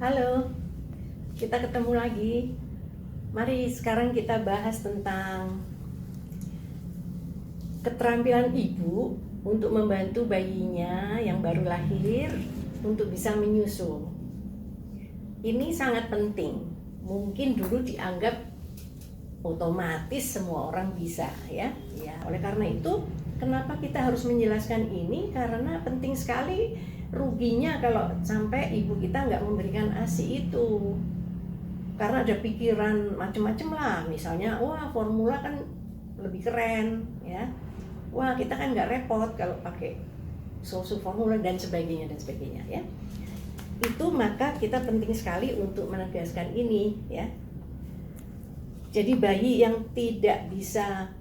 Halo, kita ketemu lagi. Mari sekarang kita bahas tentang keterampilan ibu untuk membantu bayinya yang baru lahir untuk bisa menyusu. Ini sangat penting. Mungkin dulu dianggap otomatis semua orang bisa, ya. Oleh karena itu, kenapa kita harus menjelaskan ini? Karena penting sekali. Ruginya kalau sampai ibu kita nggak memberikan ASI itu, karena ada pikiran macam-macam lah, misalnya wah formula kan lebih keren, ya, wah kita kan nggak repot kalau pakai susu formula dan sebagainya ya. Itu maka kita penting sekali untuk menegaskan ini, ya. Jadi bayi yang tidak bisa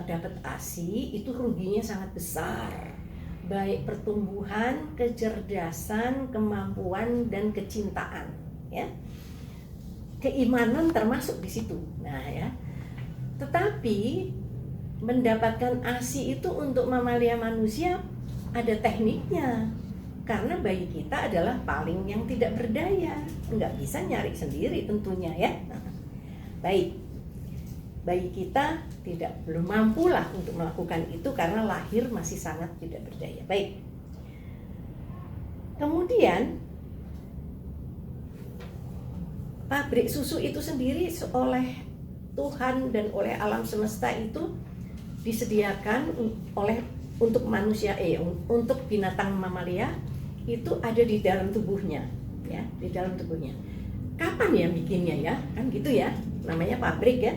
dapat ASI itu ruginya sangat besar, baik pertumbuhan, kecerdasan, kemampuan, dan kecintaan, ya. Keimanan termasuk di situ. Nah, ya. Tetapi mendapatkan ASI itu untuk mamalia manusia ada tekniknya. Karena bayi kita adalah paling yang tidak berdaya, nggak bisa nyari sendiri tentunya, ya. Baik. Bayi kita belum mampu lah untuk melakukan itu karena lahir masih sangat tidak berdaya. Baik. Kemudian pabrik susu itu sendiri oleh Tuhan dan oleh alam semesta itu disediakan untuk manusia, untuk binatang mamalia itu ada di dalam tubuhnya, ya, di dalam tubuhnya. Kapan ya bikinnya, ya? Kan gitu ya, namanya pabrik, ya.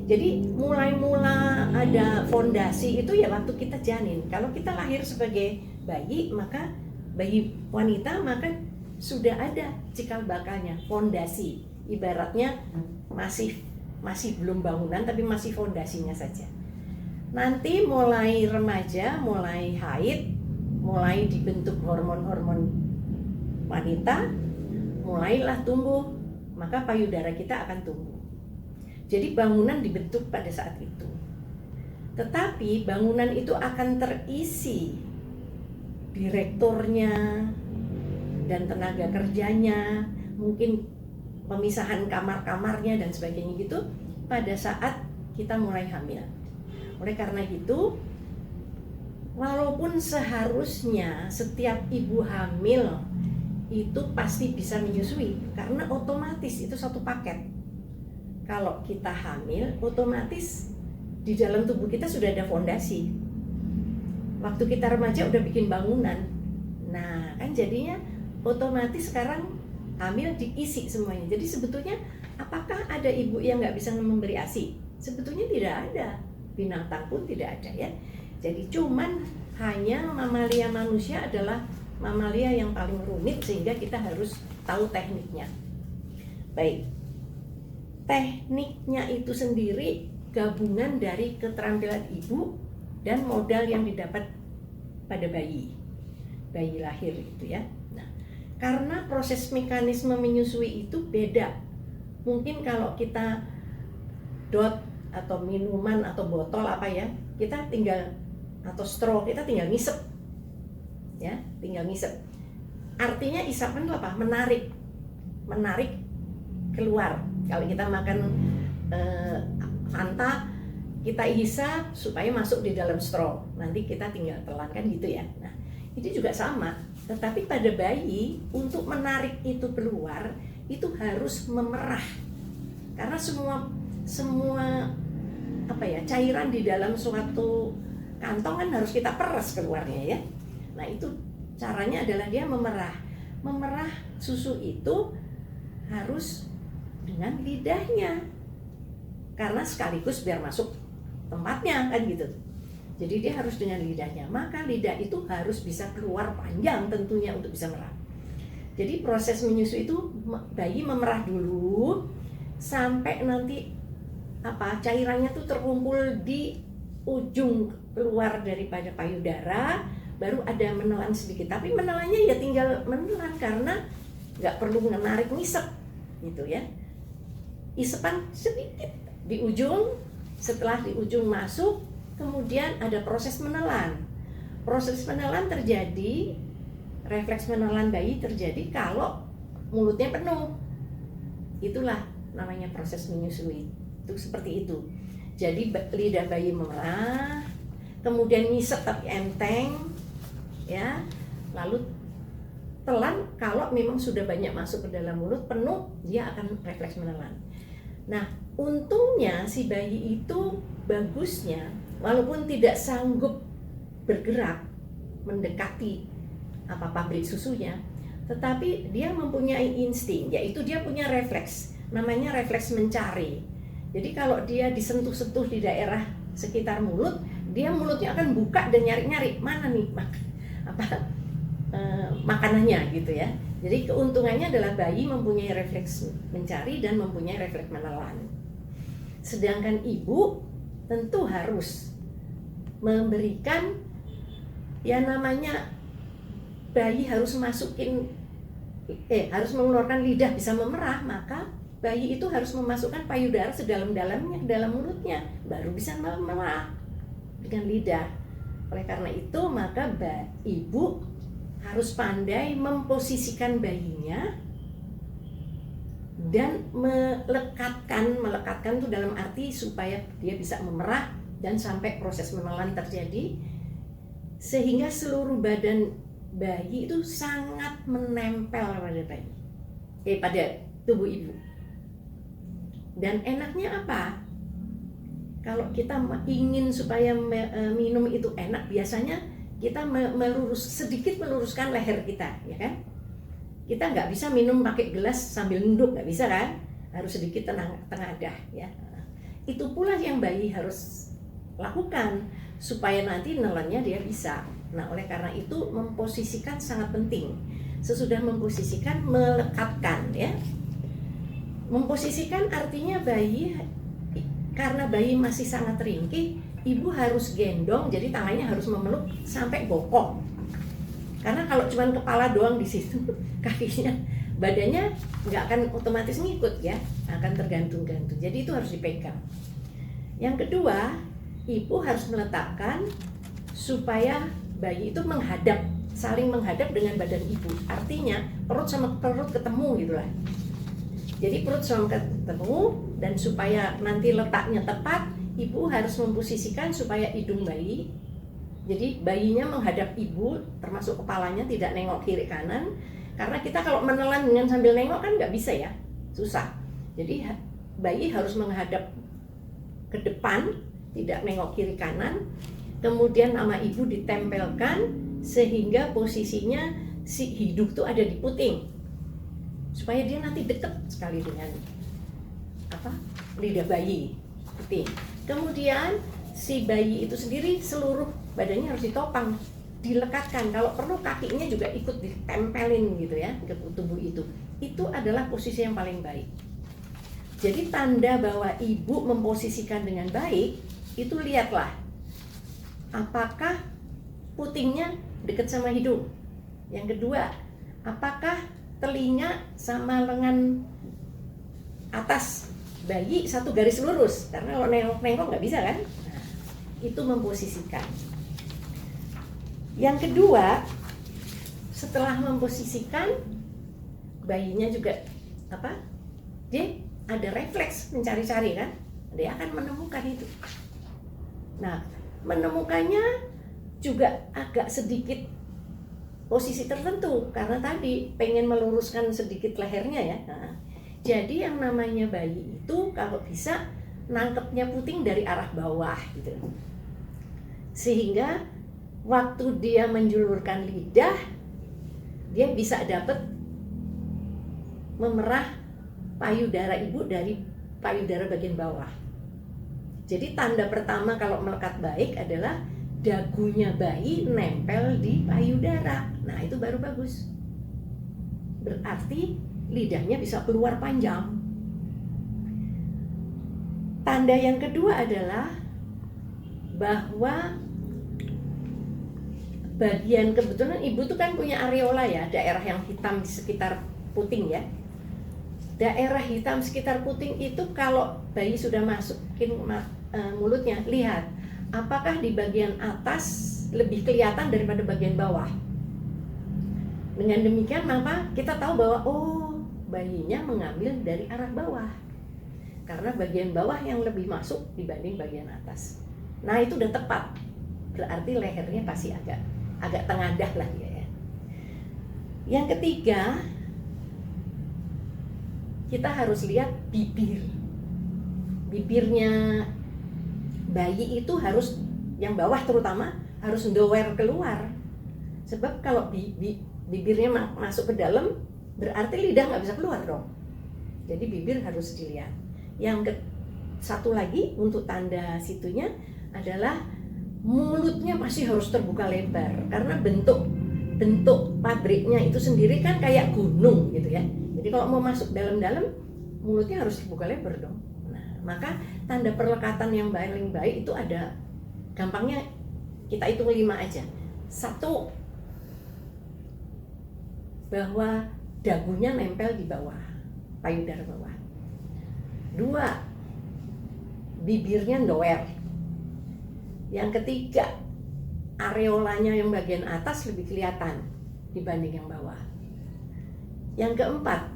Jadi mula ada fondasi itu ya waktu kita janin. Kalau kita lahir sebagai bayi, maka bayi wanita maka sudah ada cikal bakalnya, fondasi. Ibaratnya masih belum bangunan tapi masih fondasinya saja. Nanti mulai remaja, mulai haid, mulai dibentuk hormon-hormon wanita, mulailah tumbuh, maka payudara kita akan tumbuh. Jadi bangunan dibentuk pada saat itu. Tetapi bangunan itu akan terisi direkturnya dan tenaga kerjanya, mungkin pemisahan kamar-kamarnya dan sebagainya gitu pada saat kita mulai hamil. Oleh karena itu, walaupun seharusnya setiap ibu hamil itu pasti bisa menyusui karena otomatis itu satu paket. Kalau kita hamil, otomatis di dalam tubuh kita sudah ada fondasi. Waktu kita remaja udah bikin bangunan. Nah, kan jadinya otomatis sekarang hamil diisi semuanya. Jadi sebetulnya apakah ada ibu yang nggak bisa memberi ASI? Sebetulnya tidak ada. Binatang pun tidak ada, ya. Jadi cuman hanya mamalia manusia adalah mamalia yang paling rumit sehingga kita harus tahu tekniknya. Baik. Tekniknya itu sendiri gabungan dari keterampilan ibu dan modal yang didapat pada bayi lahir itu, ya. Nah, karena proses mekanisme menyusui itu beda. Mungkin kalau kita dot atau minuman atau botol apa, ya, kita tinggal, atau straw kita tinggal ngisep, ya, tinggal ngisep. Artinya isapan itu apa? Menarik keluar. Kalau kita makan Fanta, kita hisap supaya masuk di dalam straw. Nanti kita tinggal telan, kan gitu, ya. Nah, itu juga sama. Tetapi pada bayi untuk menarik itu keluar itu harus memerah. Karena semua cairan di dalam suatu kantong kan harus kita peras keluarnya, ya. Nah, itu caranya adalah dia memerah. Memerah susu itu harus dengan lidahnya, karena sekaligus biar masuk tempatnya, kan gitu. Jadi dia harus dengan lidahnya, maka lidah itu harus bisa keluar panjang tentunya untuk bisa merah. Jadi proses menyusui itu bayi memerah dulu sampai nanti cairannya tuh terkumpul di ujung keluar daripada payudara, baru ada menelan sedikit. Tapi menelannya ya tinggal menelan karena nggak perlu menarik ngisep gitu, ya. Isepan sedikit di ujung, setelah di ujung masuk, kemudian ada proses menelan. Proses menelan terjadi refleks menelan bayi terjadi kalau mulutnya penuh. Itulah namanya proses menyusui. Itu seperti itu. Jadi lidah bayi memerah, kemudian ngisep tapi enteng, ya. Lalu telan kalau memang sudah banyak masuk ke dalam mulut penuh, dia akan refleks menelan. Nah, untungnya si bayi itu bagusnya walaupun tidak sanggup bergerak mendekati pabrik susunya, tetapi dia mempunyai insting, yaitu dia punya refleks, namanya refleks mencari. Jadi kalau dia disentuh-sentuh di daerah sekitar mulut, dia mulutnya akan buka dan nyari-nyari mana nih makanannya gitu ya. Jadi keuntungannya adalah bayi mempunyai refleks mencari dan mempunyai refleks menelan. Sedangkan ibu tentu harus memberikan ya namanya bayi harus harus mengeluarkan lidah bisa memerah, maka bayi itu harus memasukkan payudara sedalam-dalamnya ke dalam mulutnya baru bisa memerah dengan lidah. Oleh karena itu maka ibu harus pandai memposisikan bayinya dan melekatkan itu dalam arti supaya dia bisa memerah dan sampai proses menelan terjadi sehingga seluruh badan bayi itu sangat menempel pada tubuh ibu. Dan enaknya apa? Kalau kita ingin supaya minum itu enak, biasanya kita sedikit meluruskan leher kita, ya kan? Kita nggak bisa minum pakai gelas sambil nunduk, nggak bisa kan? Harus sedikit tengadah, ya. Itu pula yang bayi harus lakukan supaya nanti nelannya dia bisa. Nah, oleh karena itu memposisikan sangat penting. Sesudah memposisikan, melekatkan, ya. Memposisikan artinya bayi, karena bayi masih sangat ringkih, ibu harus gendong, jadi tangannya harus memeluk sampai bokong. Karena kalau cuma kepala doang di situ, kakinya, badannya nggak akan otomatis ngikut ya, akan tergantung-gantung. Jadi itu harus dipegang. Yang kedua, ibu harus meletakkan supaya bayi itu saling menghadap dengan badan ibu. Artinya perut sama perut ketemu gitu lah. Jadi perut sama ketemu, dan supaya nanti letaknya tepat, ibu harus memposisikan supaya hidung bayi, jadi bayinya menghadap ibu, termasuk kepalanya tidak nengok kiri kanan. Karena kita kalau menelan dengan sambil nengok kan nggak bisa ya, susah. Jadi bayi harus menghadap ke depan, tidak nengok kiri kanan. Kemudian sama ibu ditempelkan sehingga posisinya si hidung tuh ada di puting, supaya dia nanti deket sekali dengan lidah bayi, puting. Kemudian si bayi itu sendiri seluruh badannya harus ditopang, dilekatkan. Kalau perlu kakinya juga ikut ditempelin gitu ya ke tubuh itu. Itu adalah posisi yang paling baik. Jadi tanda bahwa ibu memposisikan dengan baik itu lihatlah, apakah putingnya dekat sama hidung. Yang kedua, apakah telinga sama lengan atas bayi satu garis lurus, karena kalau nengok-nengok nggak bisa kan. Nah, itu memposisikan. Yang kedua, setelah memposisikan, bayinya juga dia ada refleks mencari-cari kan, dia akan menemukan itu. Nah, menemukannya juga agak sedikit posisi tertentu karena tadi pengen meluruskan sedikit lehernya ya. Nah, jadi yang namanya bayi itu kalau bisa nangkepnya puting dari arah bawah gitu, sehingga waktu dia menjulurkan lidah dia bisa dapat memerah payudara ibu dari payudara bagian bawah. Jadi tanda pertama kalau melekat baik adalah dagunya bayi nempel di payudara. Nah, itu baru bagus. Berarti lidahnya bisa keluar panjang. Tanda yang kedua adalah bahwa bagian, kebetulan ibu tuh kan punya areola ya, daerah yang hitam di sekitar puting ya. Daerah hitam sekitar puting itu kalau bayi sudah masukin mulutnya, lihat apakah di bagian atas lebih kelihatan daripada bagian bawah. Dengan demikian maka kita tahu bahwa bayinya mengambil dari arah bawah. Karena bagian bawah yang lebih masuk dibanding bagian atas. Nah, itu udah tepat. Berarti lehernya pasti agak tengadah lah ya. Yang ketiga, kita harus lihat bibir. Bibirnya bayi itu harus, yang bawah terutama, harus ndower keluar. Sebab kalau bibirnya masuk ke dalam, berarti lidah nggak bisa keluar dong. Jadi bibir harus dilihat. Yang satu lagi untuk tanda situnya adalah mulutnya pasti harus terbuka lebar. Karena bentuk pabriknya itu sendiri kan kayak gunung gitu ya. Jadi kalau mau masuk dalam-dalam, mulutnya harus terbuka lebar dong. Nah, maka tanda perlekatan yang paling baik itu ada, gampangnya kita hitung 5 aja. 1, bahwa dagunya nempel di bawah, payudara bawah. 2, bibirnya ndower. Yang ketiga, areolanya yang bagian atas lebih kelihatan dibanding yang bawah. Yang keempat,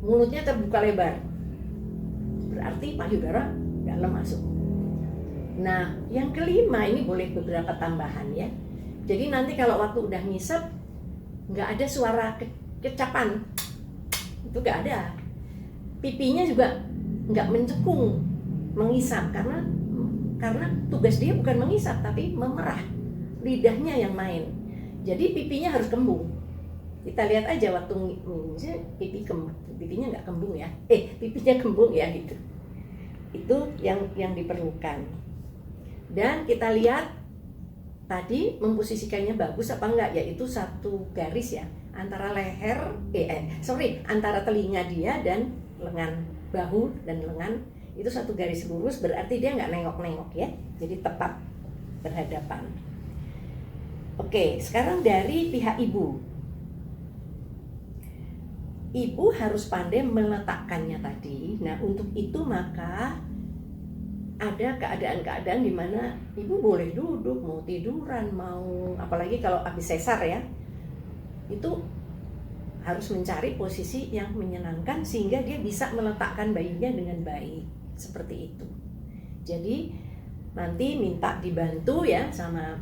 mulutnya terbuka lebar. Berarti payudara dalam masuk. Nah, yang kelima ini boleh beberapa tambahan ya. Jadi nanti kalau waktu udah ngisep, nggak ada suara kecapan, itu nggak ada. Pipinya juga nggak mencekung, mengisap, karena tugas dia bukan mengisap tapi memerah, lidahnya yang main. Jadi pipinya harus kembung. Kita lihat aja waktu misalnya pipinya nggak kembung ya, pipinya kembung ya gitu. Itu yang diperlukan. Dan kita lihat tadi memposisikannya bagus apa enggak, yaitu satu garis ya antara antara telinga dia dan lengan, bahu dan lengan itu satu garis lurus, berarti dia nggak nengok-nengok ya, jadi tepat berhadapan. Oke, sekarang dari pihak ibu. Ibu harus pandai meletakkannya tadi. Nah, untuk itu maka ada keadaan-keadaan di mana ibu boleh duduk, mau tiduran, mau apalagi kalau habis sesar ya. Itu harus mencari posisi yang menyenangkan sehingga dia bisa meletakkan bayinya dengan baik, seperti itu. Jadi nanti minta dibantu ya sama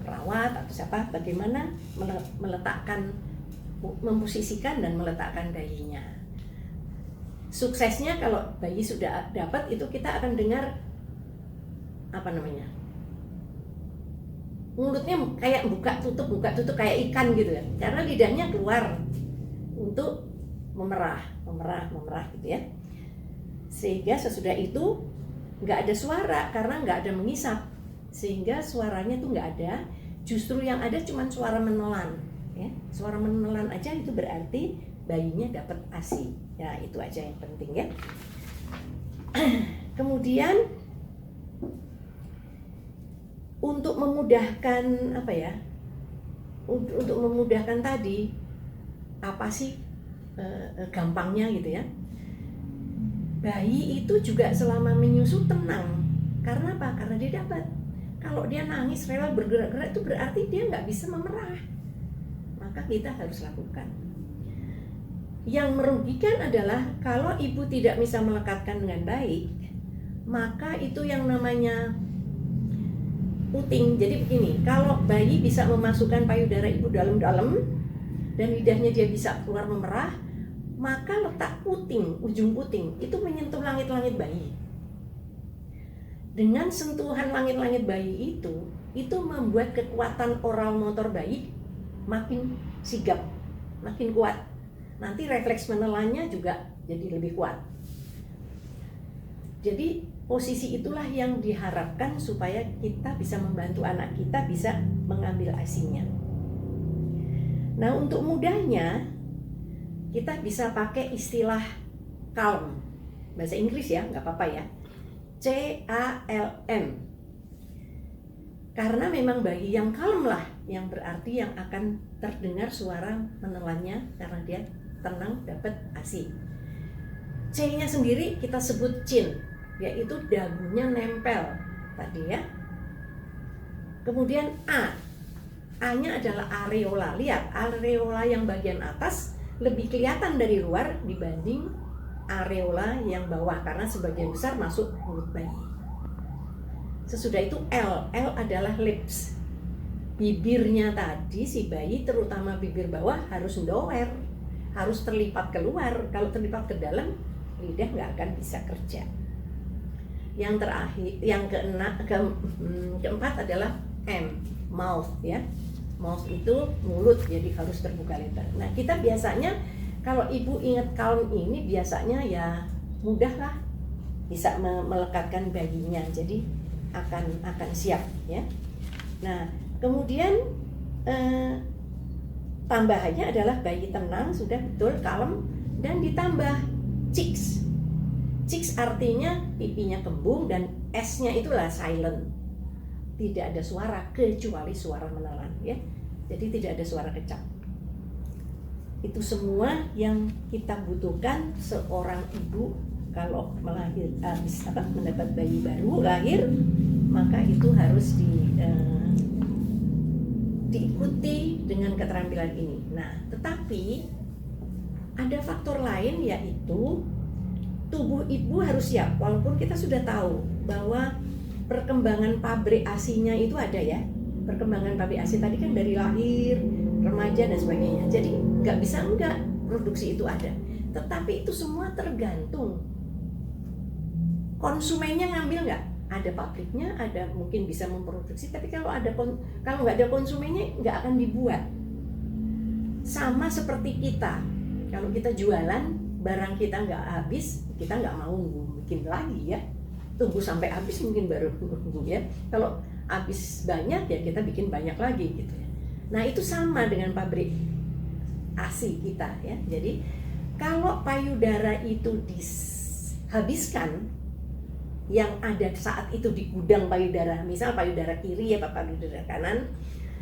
perawat atau siapa, bagaimana meletakkan, memposisikan dan meletakkan bayinya. Suksesnya kalau bayi sudah dapat, itu kita akan dengar mulutnya kayak buka tutup kayak ikan gitu ya, karena lidahnya keluar untuk memerah gitu ya. Sehingga sesudah itu nggak ada suara karena nggak ada mengisap, sehingga suaranya tuh nggak ada. Justru yang ada cuma suara menelan ya. Suara menelan aja itu berarti bayinya dapat ASI ya, itu aja yang penting ya. Kemudian untuk memudahkan untuk memudahkan tadi apa sih gampangnya gitu ya, bayi itu juga selama menyusu tenang. Karena apa? Karena dia dapat. Kalau dia nangis rela bergerak-gerak itu berarti dia nggak bisa memerah. Maka kita harus lakukan. Yang merugikan adalah kalau ibu tidak bisa melekatkan dengan baik, maka itu yang namanya puting. Jadi begini, kalau bayi bisa memasukkan payudara ibu dalam-dalam dan lidahnya dia bisa keluar memerah, maka letak puting, ujung puting itu menyentuh langit-langit bayi. Dengan sentuhan langit-langit bayi itu membuat kekuatan oral motor bayi makin sigap, makin kuat. Nanti refleks menelannya juga jadi lebih kuat. Jadi posisi itulah yang diharapkan supaya kita bisa membantu anak kita bisa mengambil ASI-nya. Nah, untuk mudahnya kita bisa pakai istilah calm, bahasa Inggris ya, nggak apa-apa ya, CALM. Karena memang bayi yang calm lah yang berarti yang akan terdengar suara menelannya karena dia tenang dapat ASI. C-nya sendiri kita sebut chin, yaitu dagunya nempel tadi ya. Kemudian A, A-nya adalah areola. Lihat, areola yang bagian atas lebih kelihatan dari luar dibanding areola yang bawah, karena sebagian besar masuk mulut bayi. Sesudah itu L adalah lips. Bibirnya tadi si bayi, terutama bibir bawah, harus ndower, harus terlipat keluar. Kalau terlipat ke dalam, lidah nggak akan bisa kerja. Yang terakhir, yang keempat adalah M, mouth ya. Mouth itu mulut, jadi harus terbuka lebar. Nah, kita biasanya kalau ibu ingat kaum ini biasanya ya mudah lah bisa melekatkan bayinya, jadi akan siap ya. Nah, kemudian tambahannya adalah bayi tenang, sudah betul, kalem, dan ditambah cheeks. Cheeks artinya pipinya kembung, dan S-nya itulah silent. Tidak ada suara kecuali suara menelan ya. Jadi tidak ada suara kecap. Itu semua yang kita butuhkan seorang ibu kalau mendapat bayi baru lahir, maka itu harus diikuti dengan keterampilan ini. Nah, tetapi ada faktor lain, yaitu tubuh ibu harus siap. Walaupun kita sudah tahu bahwa perkembangan pabrik ASI-nya itu ada ya. Perkembangan pabrik ASI tadi kan dari lahir, remaja dan sebagainya. Jadi nggak bisa enggak produksi itu ada. Tetapi itu semua tergantung konsumennya ngambil nggak. Ada pabriknya, ada mungkin bisa memproduksi. Tapi kalau nggak ada konsumennya, nggak akan dibuat. Sama seperti kita. Kalau kita jualan, barang kita nggak habis, kita nggak mau bikin lagi ya. Tunggu sampai habis mungkin baru ya. Kalau habis banyak ya kita bikin banyak lagi gitu ya. Nah, itu sama dengan pabrik ASI kita ya. Jadi kalau payudara itu dihabiskan, yang ada saat itu di gudang payudara, misal payudara kiri ya, payudara kanan,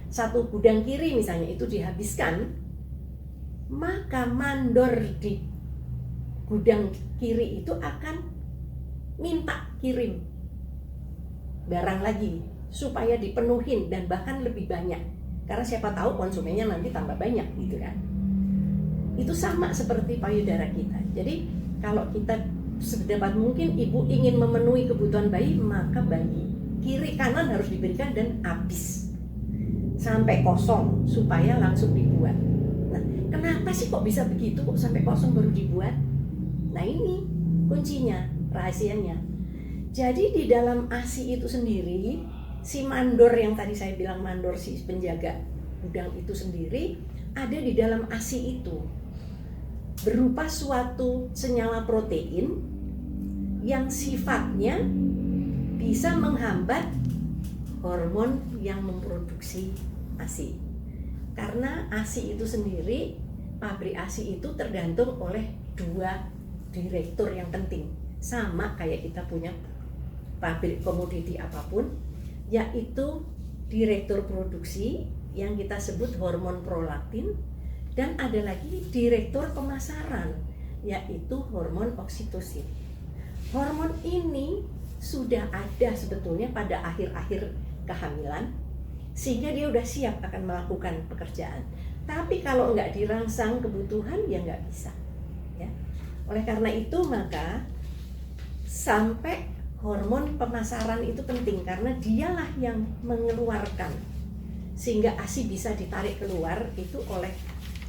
satu gudang kiri misalnya itu dihabiskan, maka mandor di gudang kiri itu akan minta kirim barang lagi supaya dipenuhin dan bahkan lebih banyak, karena siapa tahu konsumennya nanti tambah banyak gitu kan. Itu sama seperti payudara kita. Jadi kalau kita sedapat mungkin ibu ingin memenuhi kebutuhan bayi, maka bayi kiri kanan harus diberikan dan habis sampai kosong supaya langsung dibuat. Nah, kenapa sih kok bisa begitu, kok sampai kosong baru dibuat? Nah, ini kuncinya, rahasianya. Jadi di dalam ASI itu sendiri, si mandor yang tadi saya bilang, mandor si penjaga gudang itu sendiri ada di dalam ASI itu, berupa suatu senyawa protein yang sifatnya bisa menghambat hormon yang memproduksi ASI. Karena ASI itu sendiri, pabrik ASI itu tergantung oleh dua direktur yang penting. Sama kayak kita punya pabrik komoditi apapun, yaitu direktur produksi yang kita sebut hormon prolaktin, dan ada lagi direktur pemasaran, yaitu hormon oksitosin. Hormon ini sudah ada sebetulnya pada akhir-akhir kehamilan, sehingga dia udah siap akan melakukan pekerjaan. Tapi kalau nggak dirangsang kebutuhan, ya nggak bisa. Ya. Oleh karena itu, maka sampai hormon pemasaran itu penting, karena dialah yang mengeluarkan, sehingga ASI bisa ditarik keluar itu oleh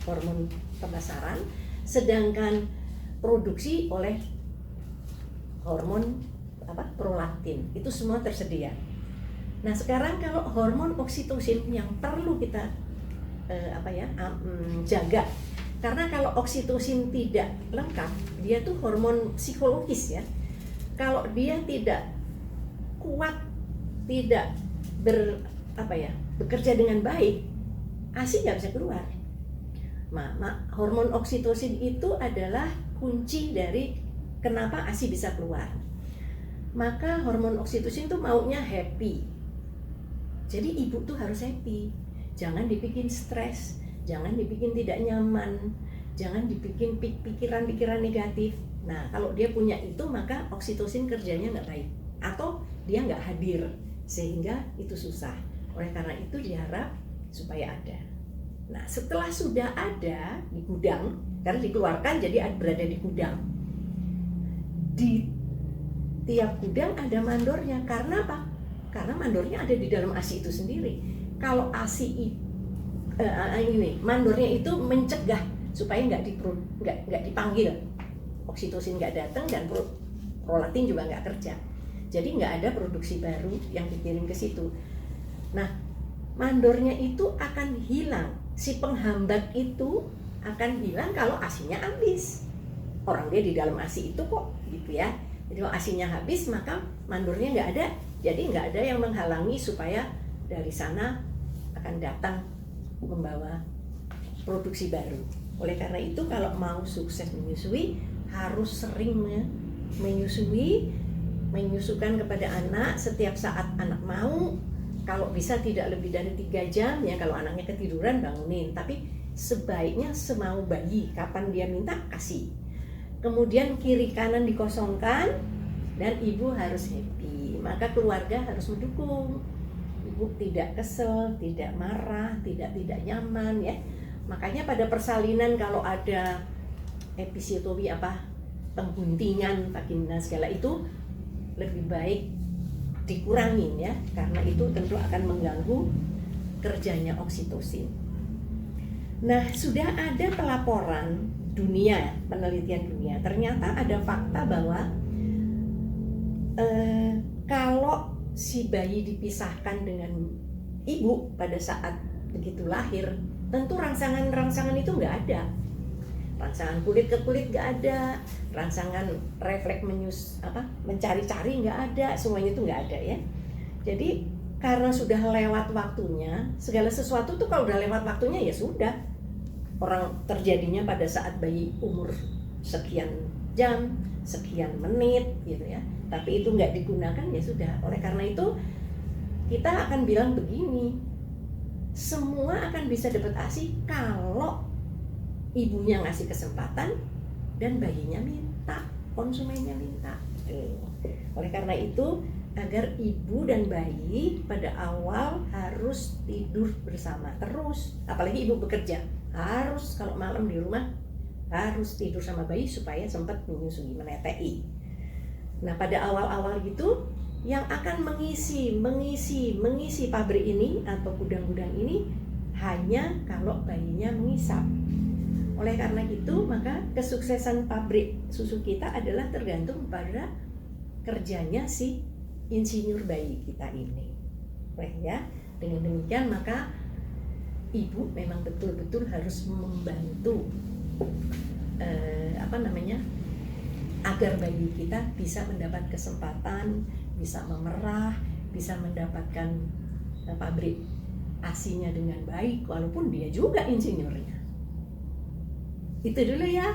hormon pemasaran, sedangkan produksi oleh hormon prolaktin. Itu semua tersedia. Nah, sekarang kalau hormon oksitosin yang perlu kita jaga, karena kalau oksitosin tidak lengkap, dia tuh hormon psikologis ya. Kalau dia tidak kuat, tidak bekerja dengan baik, ASI nggak bisa keluar. Hormon oksitosin itu adalah kunci dari kenapa ASI bisa keluar. Maka hormon oksitosin itu maunya happy. Jadi ibu tuh harus happy. Jangan dibikin stres, jangan dibikin tidak nyaman, jangan dibikin pikiran-pikiran negatif. Nah, kalau dia punya itu, maka oksitosin kerjanya nggak baik, atau dia nggak hadir, sehingga itu susah. Oleh karena itu diharap supaya ada. Nah, setelah sudah ada di gudang, karena dikeluarkan jadi berada di gudang. Di tiap gudang ada mandornya. Karena apa? Karena mandornya ada di dalam ASI itu sendiri. Kalau ASI mandornya itu mencegah supaya nggak dipanggil, oksitosin nggak datang dan prolaktin juga nggak kerja. Jadi nggak ada produksi baru yang dikirim ke situ. Nah, mandornya itu akan hilang. Si penghambat itu akan hilang kalau ASINya habis. Orang dia di dalam ASI itu kok, gitu ya. Jadi kalau ASINya habis, maka mandornya nggak ada. Jadi nggak ada yang menghalangi supaya dari sana akan datang membawa produksi baru. Oleh karena itu, kalau mau sukses menyusui, harus sering menyusukan kepada anak setiap saat anak mau. Kalau bisa tidak lebih dari 3 jam ya, kalau anaknya ketiduran bangunin. Tapi sebaiknya semau bayi, kapan dia minta kasih. Kemudian kiri kanan dikosongkan dan ibu harus happy. Maka keluarga harus mendukung. Ibu tidak kesel, tidak marah, tidak nyaman ya. Makanya pada persalinan kalau ada episiotomi pengguntingan vagina segala itu lebih baik dikurangin ya, karena itu tentu akan mengganggu kerjanya oksitosin. Nah, sudah ada pelaporan dunia, penelitian dunia, ternyata ada fakta bahwa kalau si bayi dipisahkan dengan ibu pada saat begitu lahir, tentu rangsangan itu nggak ada. Rangsangan kulit ke kulit nggak ada, rangsangan refleks mencari-cari nggak ada, semuanya itu nggak ada ya. Jadi karena sudah lewat waktunya, segala sesuatu tuh kalau udah lewat waktunya ya sudah. Orang terjadinya pada saat bayi umur sekian jam, sekian menit gitu ya. Tapi itu nggak digunakan ya sudah. Oleh karena itu kita akan bilang begini, semua akan bisa dapat ASI kalau ibunya ngasih kesempatan dan bayinya minta, konsumennya minta. Oleh karena itu, agar ibu dan bayi pada awal harus tidur bersama terus. Apalagi ibu bekerja, harus kalau malam di rumah harus tidur sama bayi supaya sempat menyusui, menetei. Nah, pada awal-awal gitu yang akan mengisi pabrik ini atau gudang-gudang ini hanya kalau bayinya mengisap. Oleh karena itu, maka kesuksesan pabrik susu kita adalah tergantung pada kerjanya si insinyur bayi kita ini. Ya, dengan demikian maka ibu memang betul-betul harus membantu agar bayi kita bisa mendapat kesempatan, bisa memerah, bisa mendapatkan pabrik ASINya dengan baik, walaupun dia juga insinyurnya. Itu dulu ya.